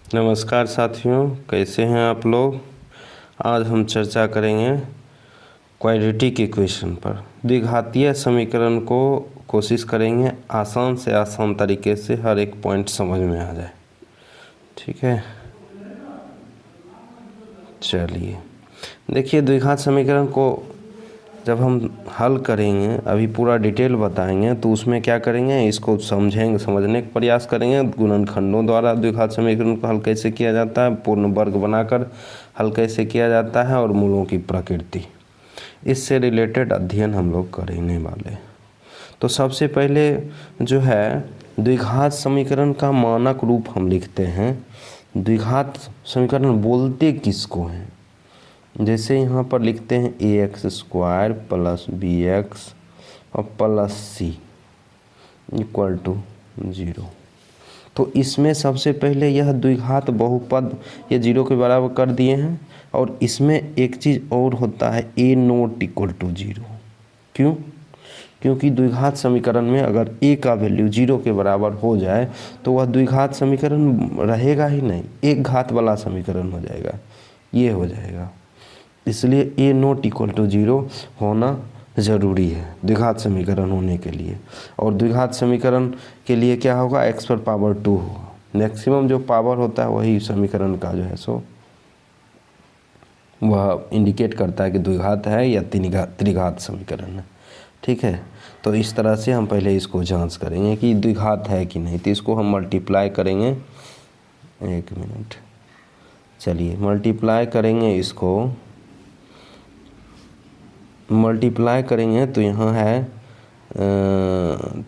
नमस्कार साथियों, कैसे हैं आप लोग। आज हम चर्चा करेंगे क्वाड्रेटिक इक्वेशन पर। द्विघातीय समीकरण को कोशिश करेंगे आसान से आसान तरीके से हर एक पॉइंट समझ में आ जाए। ठीक है, चलिए देखिए, द्विघात समीकरण को जब हम हल करेंगे, अभी पूरा डिटेल बताएंगे, तो उसमें क्या करेंगे, इसको समझेंगे, समझने का प्रयास करेंगे। गुणनखंडों द्वारा द्विघात समीकरण को हल कैसे किया जाता है, पूर्ण वर्ग बनाकर हल कैसे किया जाता है, और मूलों की प्रकृति, इससे रिलेटेड अध्ययन हम लोग करने वाले। तो सबसे पहले जो है, द्विघात समीकरण का मानक रूप हम लिखते हैं। द्विघात समीकरण बोलते किसको हैं, जैसे यहाँ पर लिखते हैं ax² प्लस bx और प्लस c इक्वल टू 0। तो इसमें सबसे पहले यह द्विघात बहुपद ये 0 के बराबर कर दिए हैं। और इसमें एक चीज़ और होता है, a ≠ 0। क्यों? क्योंकि द्विघात समीकरण में अगर a का वैल्यू 0 के बराबर हो जाए तो वह द्विघात समीकरण रहेगा ही नहीं, एक घात वाला समीकरण हो जाएगा, ये हो जाएगा। इसलिए a ≠ 0 होना ज़रूरी है द्विघात समीकरण होने के लिए। और द्विघात समीकरण के लिए क्या होगा, x⁻2 होगा। मैक्सिमम जो पावर होता है वही समीकरण का जो है सो वह इंडिकेट करता है कि द्विघात है या त्रिघात समीकरण है। ठीक है, तो इस तरह से हम पहले इसको जांच करेंगे कि द्विघात है कि नहीं। तो इसको हम मल्टीप्लाई करेंगे, एक मिनट, चलिए मल्टीप्लाई करेंगे, इसको मल्टीप्लाई करेंगे तो यहाँ है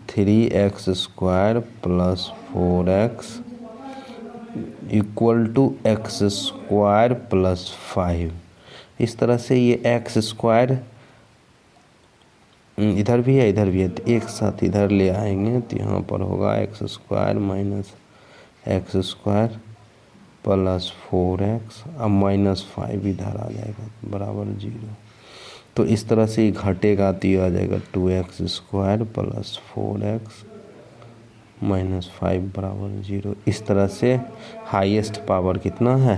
3x² plus 4x equal to x² plus 5। इस तरह से ये x² इधर भी है इधर भी है, तो एक साथ इधर ले आएंगे तो यहाँ पर होगा x² minus x² plus 4x, अब -5 इधर आ जाएगा बराबर 0। तो इस तरह से ये घटेगा तो ये आ जाएगा 2x² प्लस 4x माइनस 5 बराबर 0। इस तरह से हाईएस्ट पावर कितना है,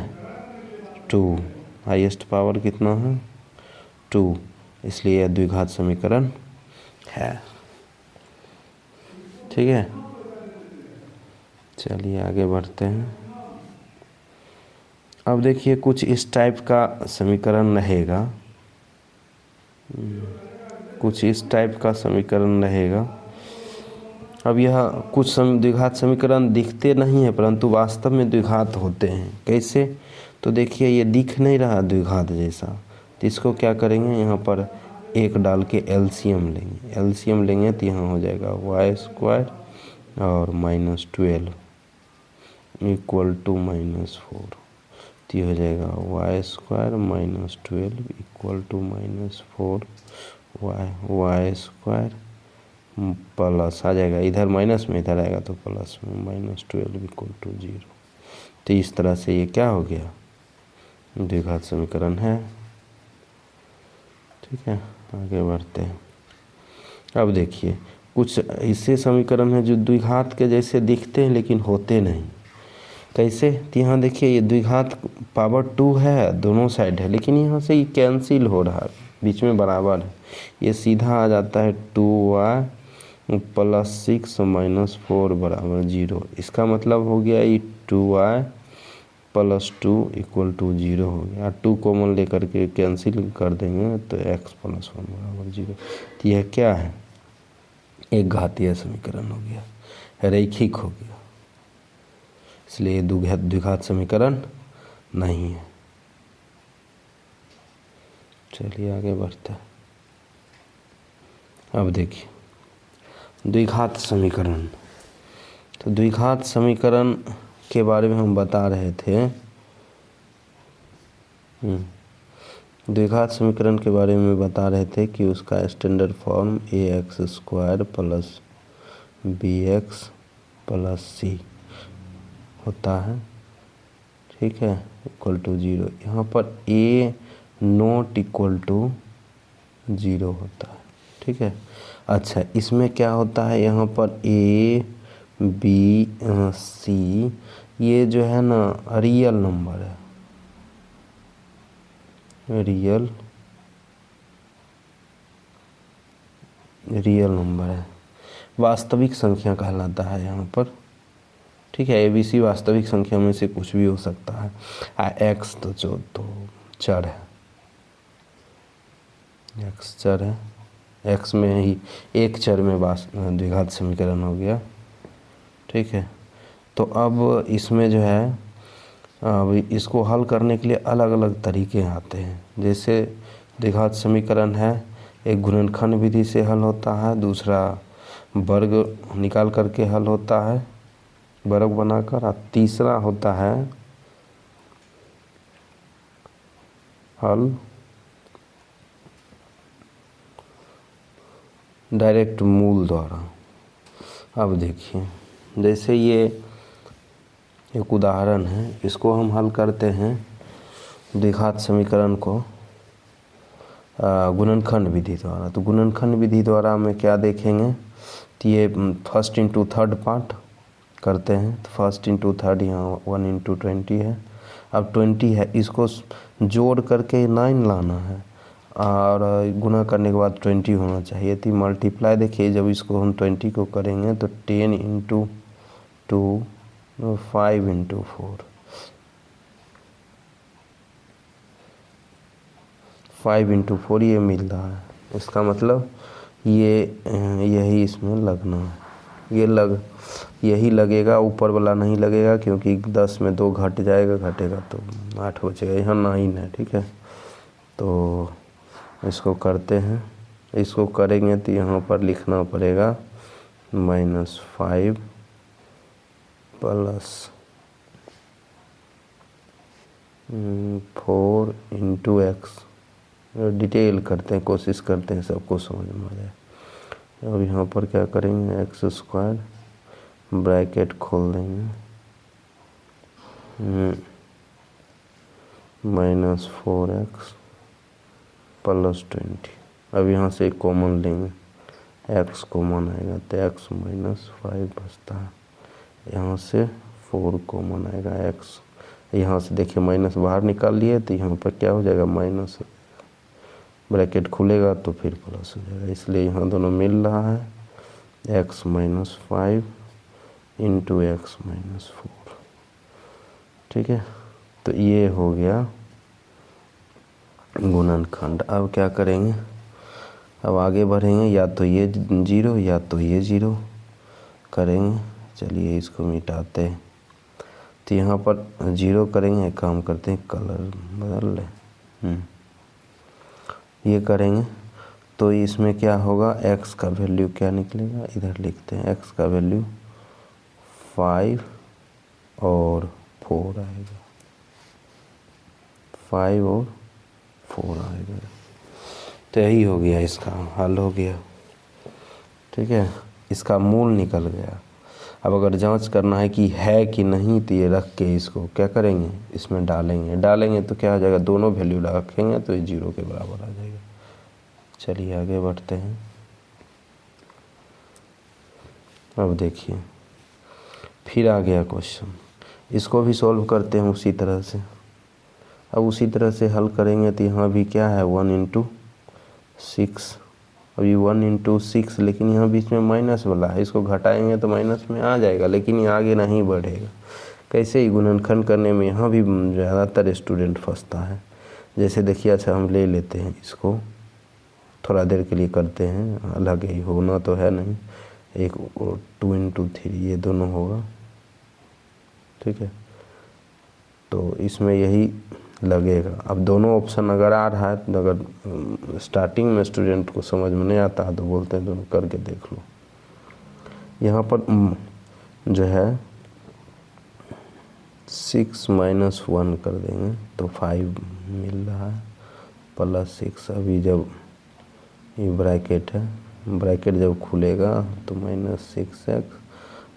2। हाईएस्ट पावर कितना है, 2। इसलिए यह द्विघात समीकरण है। ठीक है, चलिए आगे बढ़ते हैं। अब देखिए, कुछ इस टाइप का समीकरण रहेगा, कुछ इस टाइप का समीकरण रहेगा। अब यह कुछ द्विघात समीकरण दिखते नहीं हैं परंतु वास्तव में द्विघात होते हैं। कैसे? तो देखिए, ये दिख नहीं रहा द्विघात जैसा, तो इसको क्या करेंगे, यहाँ पर एक डाल के एलसीएम लेंगे। एलसीएम लेंगे तो यहाँ हो जाएगा y² और -12 इक्वल टू -4। तो ये हो जाएगा y² -12 equal to -4 y² plus आ जाएगा, इधर माइनस में इधर आएगा तो प्लस में -12 इक्वल टू 0। तो इस तरह से ये क्या हो गया, द्विघात समीकरण है। ठीक है, आगे बढ़ते हैं। अब देखिए, कुछ ऐसे समीकरण हैं जो द्विघात के जैसे दिखते हैं लेकिन होते नहीं। कैसे? तो यहाँ देखिए, ये द्विघात पावर 2 है, दोनों साइड है, लेकिन यहाँ से ये कैंसिल हो रहा है, बीच में बराबर है, ये सीधा आ जाता है 2y प्लस 6 माइनस 4 बराबर 0। इसका मतलब हो गया ये 2y प्लस 2 इक्वल टू 0 हो गया। 2 कॉमन लेकर के कैंसिल कर देंगे तो x प्लस 1 बराबर 0। तो यह क्या है, एक घातीय समीकरण हो गया, रैखिक हो गया, इसलिए द्विघात समीकरण नहीं है। चलिए आगे बढ़ते हैं। अब देखिए, द्विघात समीकरण, तो द्विघात समीकरण के बारे में हम बता रहे थे। द्विघात समीकरण के बारे में बता रहे थे कि उसका standard form ax² plus bx plus c होता है। ठीक है, इक्वल टू 0। यहाँ पर a ≠ 0 होता है। ठीक है, अच्छा, इसमें क्या होता है, यहाँ पर a b c ये जो है ना रियल नंबर है, रियल नंबर है, वास्तविक संख्या कहलाता है यहाँ पर। ठीक है, ABC वास्तविक संख्या में से कुछ भी हो सकता है। एक्स तो जो तो चर है, एक्स चर है, एक्स में ही एक चर में द्विघात समीकरण हो गया। ठीक है, तो अब इसमें जो है अब इसको हल करने के लिए अलग अलग तरीके आते हैं। जैसे द्विघात समीकरण है, एक गुणनखंड विधि से हल होता है, दूसरा वर्ग निकाल करके हल होता है, वर्ग बनाकर, और तीसरा होता है हल डायरेक्ट मूल द्वारा। अब देखिए, जैसे ये एक उदाहरण है, इसको हम हल करते हैं द्विघात समीकरण को गुणनखंड विधि द्वारा। तो गुणनखंड विधि द्वारा में क्या देखेंगे, तो ये फर्स्ट इंटू थर्ड पार्ट करते हैं। तो फर्स्ट इंटू थर्ड यहाँ 1 इंटू 20 है। अब 20 है, इसको जोड़ करके 9 लाना है और गुना करने के बाद 20 होना चाहिए। तो मल्टीप्लाई देखिए, जब इसको हम 20 को करेंगे तो 10 इंटू 2 5 इंटू 4, 5 इंटू 4 ये मिल रहा है। इसका मतलब ये यही इसमें लगना है, यही लगेगा, ऊपर वाला नहीं लगेगा, क्योंकि 10 में 2 घट जाएगा, घटेगा तो 8 बचेगा, यहाँ 9 है। ठीक है, तो इसको करते हैं, इसको करेंगे तो यहाँ पर लिखना पड़ेगा -5 प्लस 4 इंटू एक्स। डिटेल करते हैं, कोशिश करते हैं सबको समझ में आ जाए। अब यहाँ पर क्या करेंगे, एक्स स्क्वायर ब्रैकेट खोल देंगे, -4x प्लस 20। अब यहाँ से कॉमन लेंगे, x कॉमन आएगा तो x -5 बचता है, यहाँ से 4 कॉमन आएगा, x यहाँ से देखिए माइनस बाहर निकाल लिए तो यहाँ पर क्या हो जाएगा, माइनस, ब्रैकेट खुलेगा तो फिर प्लस हो जाएगा, इसलिए यहाँ दोनों मिल रहा है, x -5 इंटू एक्स -4। ठीक है, तो ये हो गया गुणनखंड। अब क्या करेंगे, अब आगे बढ़ेंगे, या तो ये 0 या तो ये 0 करेंगे। चलिए इसको मिटाते हैं, तो यहाँ पर 0 करेंगे, एक काम करते हैं कलर बदल लें, ये करेंगे तो इसमें क्या होगा, x का वैल्यू क्या निकलेगा, इधर लिखते हैं, x का वैल्यू 5 और 4 आएगा, 5 और 4 आएगा। तो यही हो गया, इसका हल हो गया। ठीक है, इसका मूल निकल गया। अब अगर जांच करना है कि है कि नहीं, तो ये रख के इसको क्या करेंगे, इसमें डालेंगे तो क्या हो जाएगा, दोनों वैल्यू रखेंगे तो ये 0 के बराबर आ जाएगा। चलिए आगे बढ़ते हैं। अब देखिए, फिर आ गया क्वेश्चन, इसको भी सॉल्व करते हैं उसी तरह से। अब उसी तरह से हल करेंगे तो यहाँ भी क्या है, 1 इंटू 6, अभी 1 इंटू 6, लेकिन यहाँ बीच में माइनस वाला है, इसको घटाएंगे तो माइनस में आ जाएगा, लेकिन ये आगे नहीं बढ़ेगा। कैसे ही गुणनखंड करने में यहाँ भी ज़्यादातर स्टूडेंट फंसता है। जैसे देखिए, अच्छा हम ले लेते हैं इसको, थोड़ा देर के लिए करते हैं, अलग ही होना तो है नहीं, एक 2 इंटू 3 ये दोनों होगा। ठीक है, तो इसमें यही लगेगा। अब दोनों ऑप्शन अगर आ रहा है, तो अगर स्टार्टिंग में स्टूडेंट को समझ में नहीं आता है तो बोलते हैं दोनों करके देख लो। यहाँ पर जो है 6 - 1 कर देंगे तो 5 मिल रहा है, प्लस 6। अभी जब ये ब्रैकेट है, ब्रैकेट जब खुलेगा तो -6x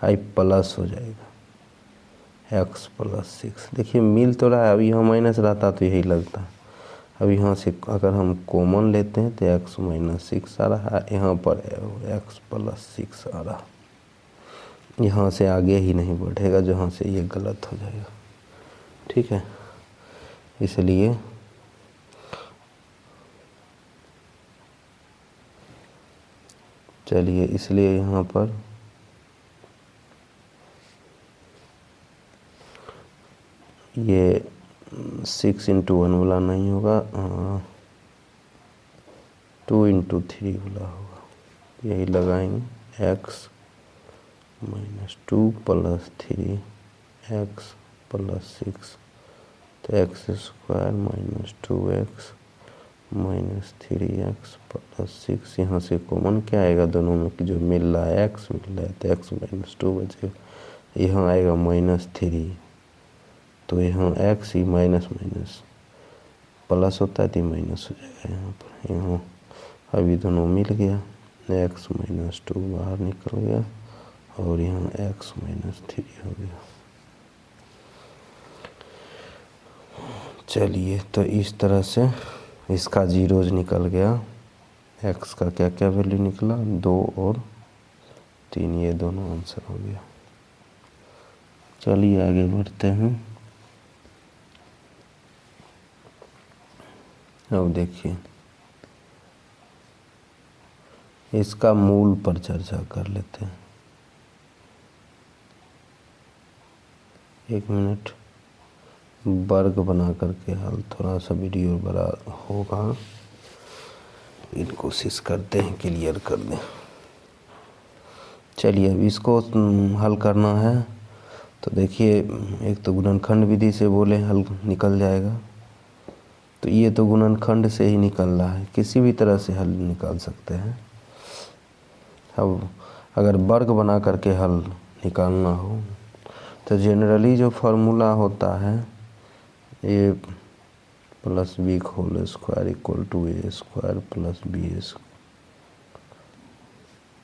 आई प्लस हो जाएगा, x प्लस 6। देखिए मिल तो रहा है, अभी यहाँ माइनस रहता तो यही लगता। अब यहाँ से अगर हम कॉमन लेते हैं तो x -6 आ रहा है, यहाँ पर x प्लस 6 आ रहा। यहाँ से आगे ही नहीं बढ़ेगा, जहाँ से ये गलत हो जाएगा। ठीक है, इसलिए चलिए, इसलिए यहाँ पर ये 6×1 वाला नहीं होगा, 2×3 वाला होगा। यही लगाएंगे, x - 2 + 3 x + 6, तो x² - 2x - 3x + 6। यहाँ से कॉमन क्या आएगा दोनों में, कि जो मिल रहा है x मिल रहा है, तो x - 2 बचेगा। यहाँ आएगा -3, तो यहाँ x ही माइनस माइनस प्लस होता है, तो माइनस हो जाएगा यहाँ पर। यहाँ अभी दोनों मिल गया, x - 2 बाहर निकल गया और यहाँ x - 3 हो गया। चलिए, तो इस तरह से इसका जीरोज निकल गया। x का क्या क्या वैल्यू निकला, 2 और 3, ये दोनों आंसर हो गया। चलिए आगे बढ़ते हैं। अब देखिए, इसका मूल पर चर्चा कर लेते हैं। 1 मिनट, वर्ग बना करके हल, थोड़ा सा वीडियो बड़ा होगा, इन कोशिश करते हैं क्लियर कर दें। चलिए, अब इसको हल करना है, तो देखिए, एक तो गुणनखंड विधि से बोले हल निकल जाएगा, तो ये तो गुणनखंड से ही निकल रहा है, किसी भी तरह से हल निकाल सकते हैं। अब अगर वर्ग बना करके हल निकालना हो, तो जनरली जो फार्मूला होता है, a + b² = a² + b²।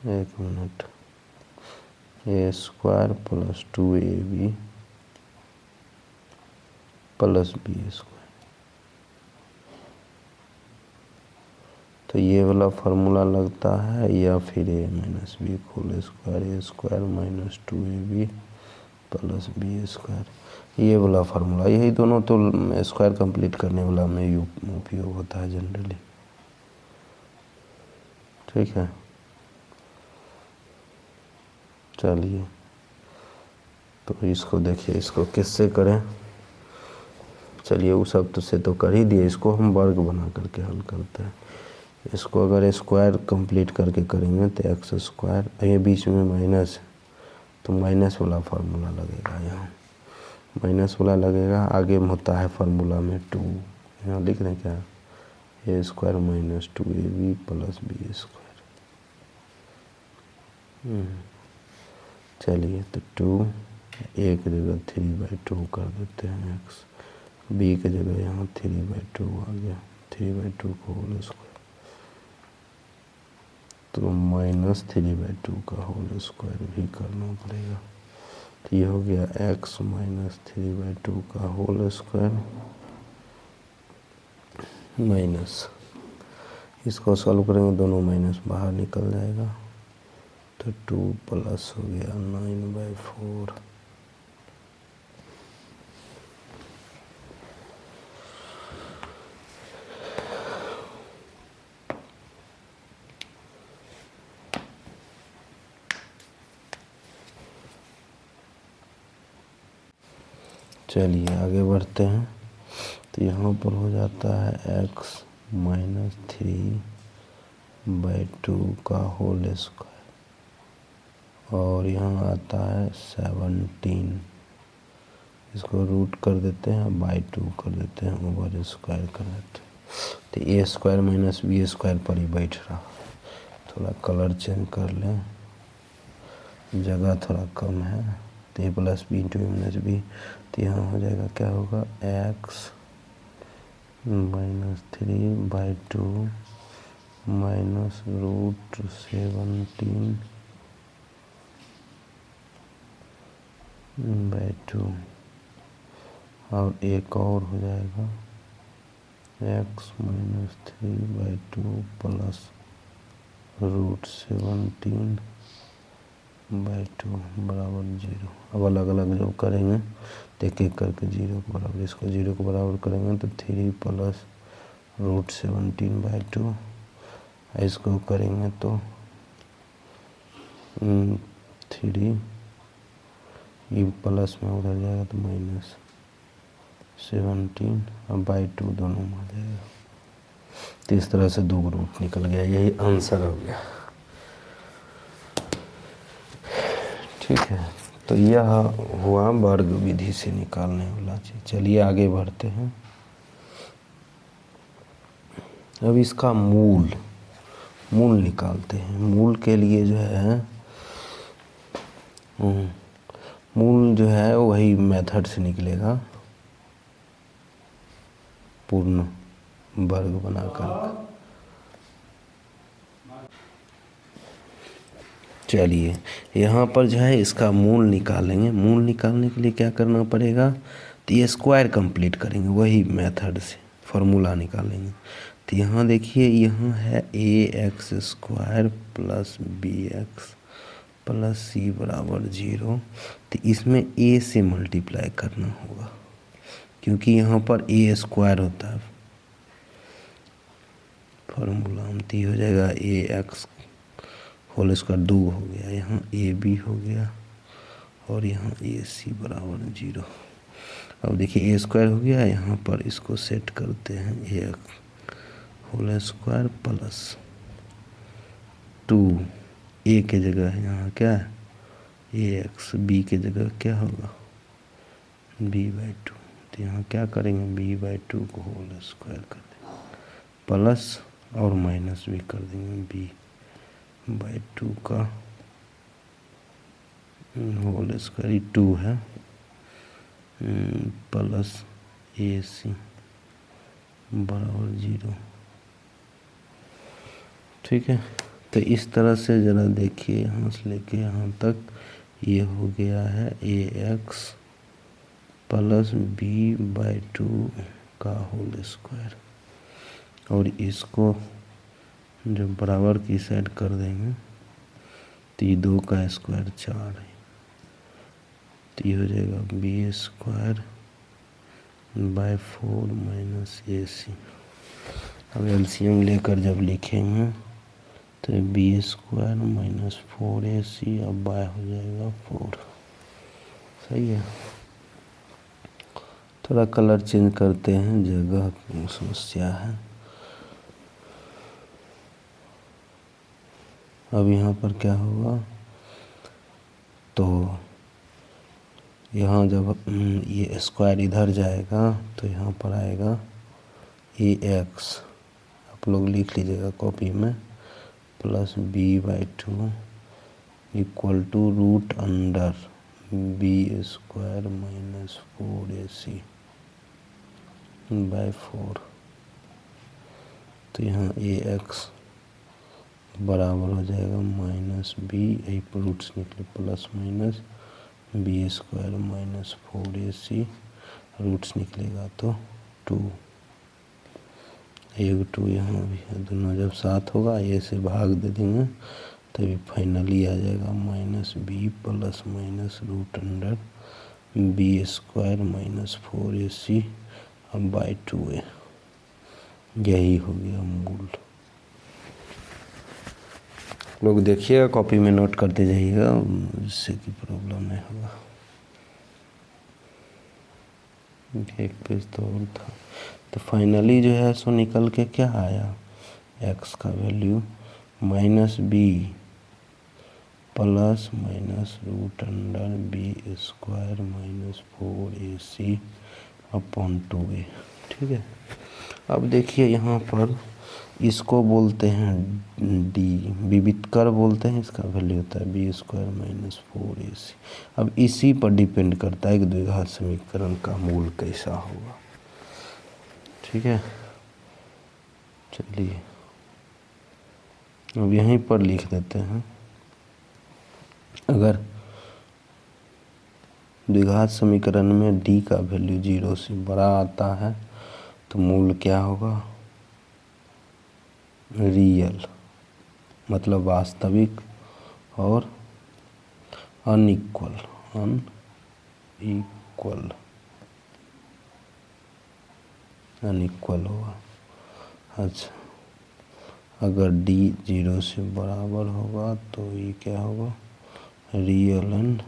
1 minute, a² + 2ab + b²। तो ये वाला फार्मूला लगता है, या फिर a - b² a² - 2ab + b², ये वाला फार्मूला, यही दोनों तो स्क्वायर कंप्लीट करने वाला में उपयोग होता है जनरली। ठीक है, चलिए, तो इसको देखिए, इसको किससे करें। चलिए, उस सब तो से तो कर ही दिए, इसको हम वर्ग बना करके हल करते हैं। इसको अगर स्क्वायर कंप्लीट करके करेंगे तो x², ये बीच में माइनस, तो माइनस वाला फार्मूला लगेगा, यहाँ माइनस वाला लगेगा। आगे में होता है फार्मूला में 2, यहाँ लिख रहे हैं क्या, a² - 2ab + b²। चलिए, तो 2 a की जगह 3/2 कर देते हैं, x b की जगह यहाँ 3/2 आ गया, 3/2 का होल स्क्वायर, तो -3/2 का होल स्क्वायर भी करना पड़ेगा। तो ये हो गया x - 3/2 का होल स्क्वायर माइनस, इसको सॉल्व करेंगे, दोनों माइनस बाहर निकल जाएगा, तो 2 प्लस हो गया 9/4। चलिए आगे बढ़ते हैं, तो यहाँ पर हो जाता है x - 3/2 का होल स्क्वायर, और यहाँ आता है 17, इसको रूट कर देते हैं, /2 कर देते हैं, ओवर स्क्वायर कर देते हैं, तो a² - b² पर ही बैठ रहा। थोड़ा कलर चेंज कर लें, जगह थोड़ा कम है, तो a + b × a - b, तो यहाँ हो जाएगा, क्या होगा, x - 3/2 -√17/2, और एक और हो जाएगा x - 3/2 + √17 बाई 2 बराबर 0। अब अलग अलग जब करेंगे तो एक एक करके 0 के बराबर, इसको 0 के बराबर करेंगे तो 3 प्लस √17/2, इसको करेंगे तो 3, ये प्लस में उधर जाएगा तो -17 और बाई 2 दोनों में आ जाएगा। तो इस तरह से 2 रूट निकल गया, यही आंसर हो गया। ठीक है, तो यह हुआ वर्ग विधि से निकालने वाला चीज। चलिए आगे बढ़ते हैं। अब इसका मूल निकालते हैं। मूल के लिए जो है मूल जो है वही मेथड से निकलेगा, पूर्ण वर्ग बनाकर। चलिए यहाँ पर जो है इसका मूल निकालेंगे। मूल निकालने के लिए क्या करना पड़ेगा, तो ये स्क्वायर कंप्लीट करेंगे, वही मेथड से फार्मूला निकालेंगे। तो यहाँ देखिए, यहाँ है ax² plus bx plus c बराबर 0। तो इसमें a से मल्टीप्लाई करना होगा, क्योंकि यहाँ पर a² होता है फार्मूला में। तो हो जाएगा ax होल स्क्वायर 2 हो गया, यहाँ ab हो गया और यहाँ ac बराबर 0। अब देखिए a² हो गया, यहाँ पर इसको सेट करते हैं ax whole square plus 2, a के जगह है यहाँ क्या है ax, b के जगह क्या होगा b/2। तो यहाँ क्या करेंगे, b/2 को होल स्क्वायर कर देंगे, प्लस और माइनस भी कर देंगे, b/2 का होल स्क्वायर 2 है प्लस ac बराबर 0। ठीक है, तो इस तरह से ज़रा देखिए, यहाँ से लेके यहाँ तक ये हो गया है ax प्लस b/2 का होल स्क्वायर, और इसको जब बराबर की साइड कर देंगे तो ये 2 का स्क्वायर 4 है। तो ये हो जाएगा b² बाई 4 माइनस ac। अब एलसीएम लेकर जब लिखेंगे तो b² माइनस 4ac, अब बाय हो जाएगा 4। सही है। थोड़ा कलर चेंज करते हैं, जगह समस्या है। अब यहाँ पर क्या होगा, तो यहाँ जब ये स्क्वायर इधर जाएगा तो यहाँ पर आएगा ax, आप लोग लिख लीजिएगा कॉपी में, plus b/2 equal to √under b² minus 4ac by 4। तो यहाँ ax बराबर हो जाएगा माइनस b, रूट्स निकले plus minus b² minus 4ac, roots निकलेगा तो 2, एक 2 यहाँ भी है, दोनों जब साथ होगा ये से भाग दे देंगे तभी फाइनली आ जाएगा minus b plus minus √under b² minus 4ac अब बाई 2a। यही हो गया मूल। लोग देखिएगा, कॉपी में नोट करते जाइएगा, जिससे कि प्रॉब्लम नहीं होगा। एक पेज तो और था। तो फाइनली जो है सो निकल के क्या आया, x का value -b plus minus √under b² minus 4ac upon 2a। ठीक है, अब देखिए यहाँ पर इसको बोलते हैं डी, विवितकर बोलते हैं, इसका वैल्यू होता है b² माइनस 4ac। अब इसी पर डिपेंड करता है कि द्विघात समीकरण का मूल कैसा होगा। ठीक है, चलिए अब यहीं पर लिख देते हैं, अगर द्विघात समीकरण में डी का वैल्यू 0 से बड़ा आता है तो मूल क्या होगा, रियल मतलब वास्तविक, और अनइक्वल अनइक्वल अनइक्वल होगा। अच्छा, अगर d 0 से बराबर होगा तो ये क्या होगा, रियल एंड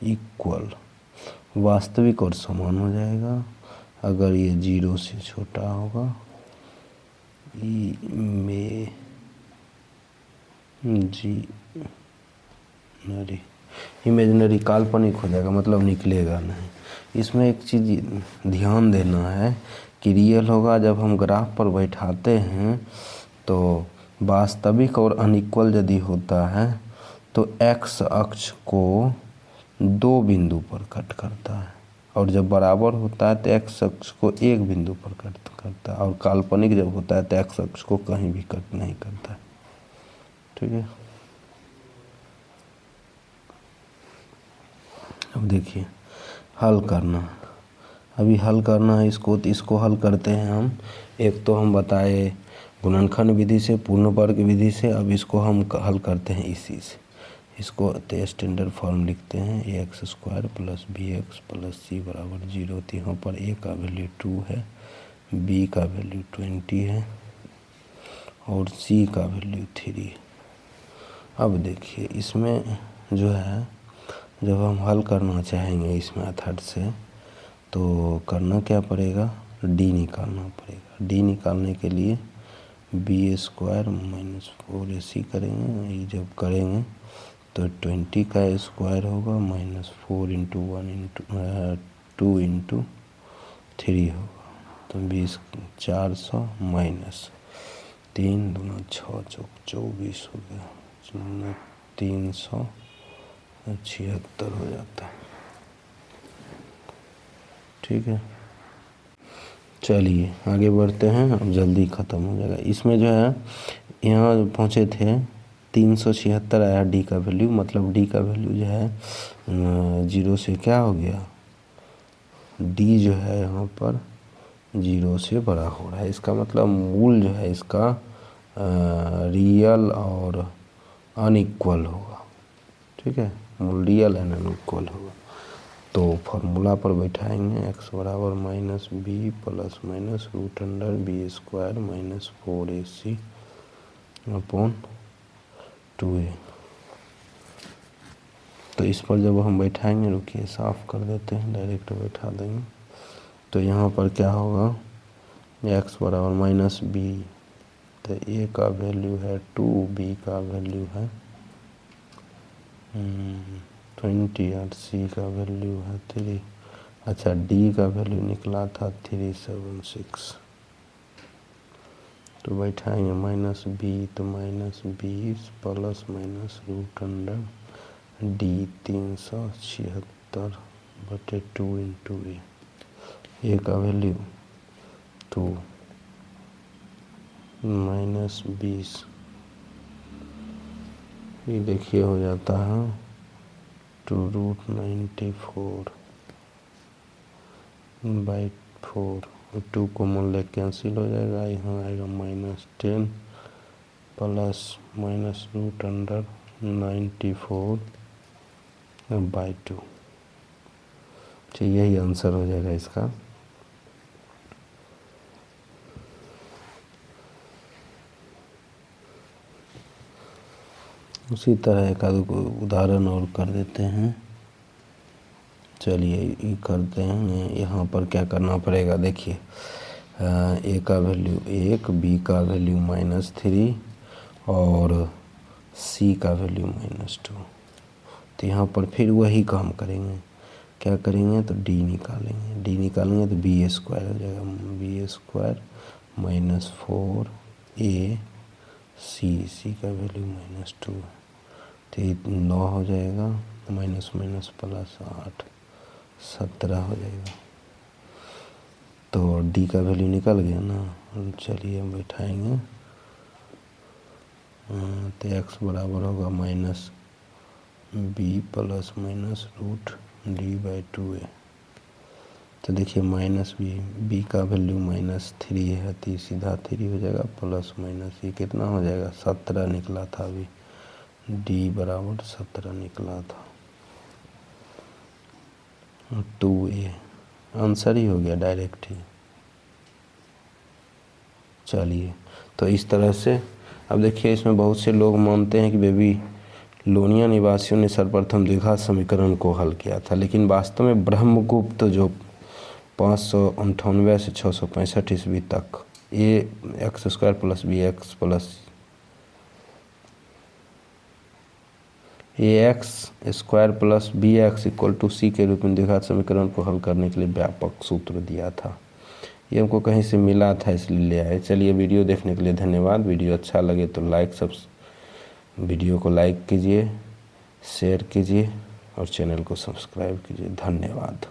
इक्वल, वास्तविक और समान हो जाएगा। अगर ये 0 से छोटा होगा, इमेजिनरी काल्पनिक हो जाएगा, मतलब निकलेगा नहीं। इसमें एक चीज़ ध्यान देना है कि रियल होगा जब हम ग्राफ पर बैठाते हैं तो वास्तविक और अनइक्वल यदि होता है तो एक्स अक्ष को 2 बिंदु पर कट करता है, और जब बराबर होता है तो एक्स अक्ष को 1 बिंदु पर कट करता है, और काल्पनिक जब होता है तो एक्स अक्ष को कहीं भी कट नहीं करता है। ठीक है, अब देखिए हल करना, अभी हल करना है इसको, तो इसको हल करते हैं हम। एक तो हम बताए गुणनखंड विधि से, पूर्ण वर्ग विधि से, अब इसको हम हल करते हैं इसी से। इसको तो स्टैंडर्ड फॉर्म लिखते हैं, ax² + bx + c = 0। तो यहाँ पर a का वैल्यू 2 है, b का वैल्यू 20 है और c का वैल्यू 3 है। अब देखिए इसमें जो है, जब हम हल करना चाहेंगे इस मेथड से तो करना क्या पड़ेगा, d निकालना पड़ेगा। d निकालने के लिए b² - 4ac करेंगे। ये जब करेंगे तो 20 का स्क्वायर होगा -4 × 2 × 3 होगा, तो 20 400 -3 दूना 6 चौक 24 हो गया, 376 हो जाता है। ठीक है, चलिए आगे बढ़ते हैं, अब जल्दी ख़त्म हो जाएगा। इसमें जो है यहाँ पहुँचे थे 376 आया डी का वैल्यू, मतलब डी का वैल्यू जो है 0 से क्या हो गया, डी जो है यहाँ पर 0 से बड़ा हो रहा है। इसका मतलब मूल जो है इसका रियल और अनइक्वल होगा। ठीक है, मूल रियल एंड अनइक्वल होगा। तो फार्मूला पर बैठाएंगे, x = -b ± √√b² - 4ac/2a। तो इस पर जब हम बैठाएंगे, रुकिए साफ़ कर देते हैं, डायरेक्ट बैठा देंगे। तो यहाँ पर क्या होगा, x = -b, तो a का वैल्यू है 2, b का वैल्यू है 20 और c का वैल्यू है 3। अच्छा, d का वैल्यू निकला था 376। तो बैठाएंगे -b, तो -20 ± √d 376/2 × a का वैल्यू 2 -20, ये देखिए हो जाता है 2√94/4। 2 को मूल्य कैंसिल हो जाएगा, यहाँ आएगा -10 प्लस -√94/2। तो यही आंसर हो जाएगा इसका। उसी तरह एक आध उदाहरण और कर देते हैं। चलिए ये करते हैं। यहाँ पर क्या करना पड़ेगा, देखिए a का वैल्यू 1, b का वैल्यू -3 और c का वैल्यू -2। तो यहाँ पर फिर वही काम करेंगे, क्या करेंगे, तो d निकालेंगे। d निकालेंगे तो b² हो जाएगा, b² -4ac, c का वैल्यू -2, तो 9 हो जाएगा, माइनस प्लस 8 17 हो जाएगा। तो d का वैल्यू निकल गया ना। चलिए हम बैठाएंगे, तो x बराबर होगा -b ± √d/2a। तो देखिए -b का वैल्यू -3 है, तो सीधा 3 हो जाएगा, प्लस माइनस ये कितना हो जाएगा, 17 निकला था अभी, डी बराबर 17 निकला था। 2A आंसर ही हो गया डायरेक्ट ही। चलिए, तो इस तरह से अब देखिए इसमें बहुत से लोग मानते हैं कि बेबीलोनिया निवासियों ने सर्वप्रथम द्विघात समीकरण को हल किया था, लेकिन वास्तव में ब्रह्मगुप्त जो 598 से 665 ईस्वी तक ax² + bx plus ax² + bx = c के रूप में द्विघात समीकरण को हल करने के लिए व्यापक सूत्र दिया था। ये हमको कहीं से मिला था इसलिए ले आए। चलिए, वीडियो देखने के लिए धन्यवाद। वीडियो अच्छा लगे तो वीडियो को लाइक कीजिए, शेयर कीजिए और चैनल को सब्सक्राइब कीजिए। धन्यवाद।